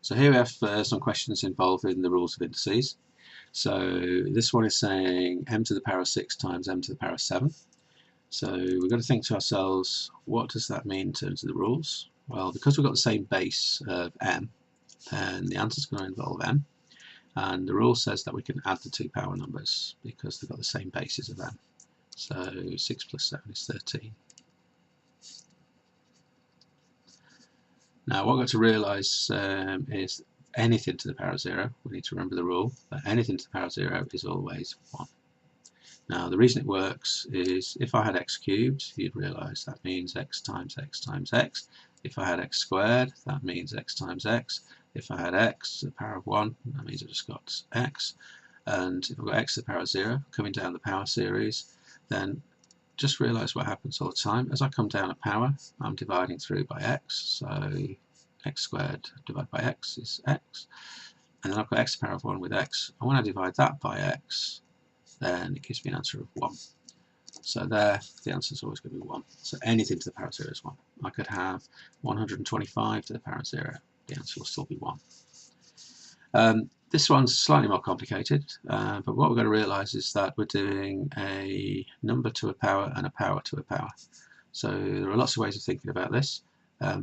So here we have some questions involving the rules of indices. So this one is saying m to the power of 6 times m to the power of 7. So we've got to think to ourselves, what does that mean in terms of the rules? Well, because we've got the same base of m, then the answer is going to involve m. And the rule says that we can add the two power numbers because they've got the same bases of m. So 6 plus 7 is 13. Now what I've got to realise is anything to the power of 0, we need to remember the rule that anything to the power of 0 is always 1. Now the reason it works is if I had x cubed, you'd realise that means x times x times x. If I had x squared, that means x times x. If I had x to the power of 1, that means I just got x. And if I've got x to the power of 0 coming down the power series, then just realise what happens all the time. As I come down a power, I'm dividing through by x, so x squared divided by x is x, and then I've got x to the power of 1 with x, and when I divide that by x, then it gives me an answer of 1. So there, the answer is always going to be 1. So anything to the power of 0 is 1. I could have 125 to the power of 0, the answer will still be 1. This one's slightly more complicated, but what we've got to realise is that we're doing a number to a power and a power to a power. So there are lots of ways of thinking about this.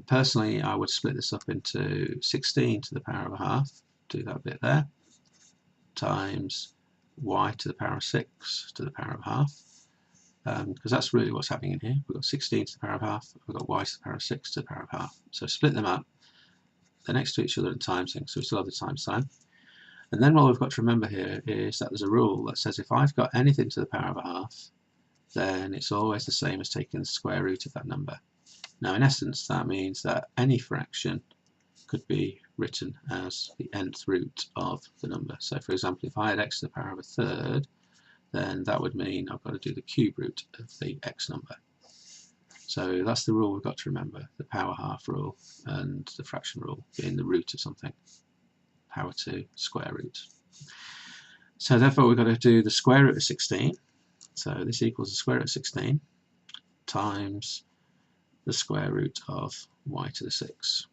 Personally, I would split this up into 16 to the power of a half, do that bit there, times y to the power of 6 to the power of half, because that's really what's happening in here. We've got 16 to the power of half, we've got y to the power of 6 to the power of half. So split them up, they're next to each other in times thing, so we still have the times sign. And then what we've got to remember here is that there's a rule that says if I've got anything to the power of a half, then it's always the same as taking the square root of that number. Now in essence that means that any fraction could be written as the nth root of the number. So for example, if I had x to the power of a third, then that would mean I've got to do the cube root of the x number. So that's the rule we've got to remember, the power half rule and the fraction rule being the root of something. Power to square root. So therefore we've got to do the square root of 16. So this equals the square root of 16 times the square root of y to the 6.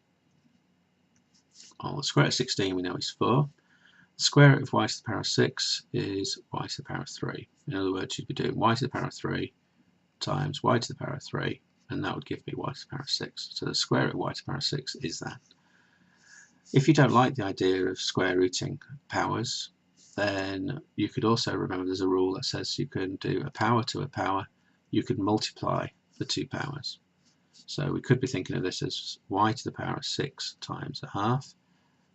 Well, the square root of 16 we know is 4. The square root of y to the power of 6 is y to the power of 3. In other words, you'd be doing y to the power of 3 times y to the power of 3, and that would give me y to the power of 6. So the square root of y to the power of 6 is that. If you don't like the idea of square rooting powers, then you could also remember there's a rule that says you can do a power to a power, you could multiply the two powers. So we could be thinking of this as y to the power of 6 times a half,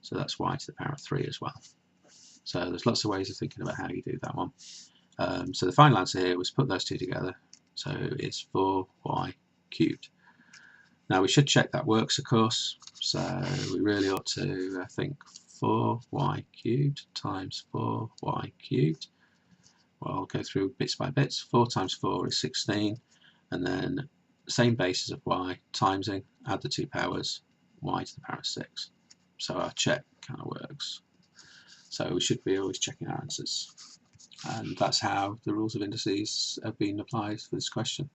so that's y to the power of 3 as well. So there's lots of ways of thinking about how you do that one. So the final answer here was put those two together, so it's 4y cubed. Now we should check that works, of course, so we really ought to think 4y cubed times 4y cubed. Well, I'll go through bits by bits. 4 times 4 is 16, and then same basis of y, timesing, add the two powers, y to the power of 6. So our check kind of works. So we should be always checking our answers. And that's how the rules of indices have been applied for this question.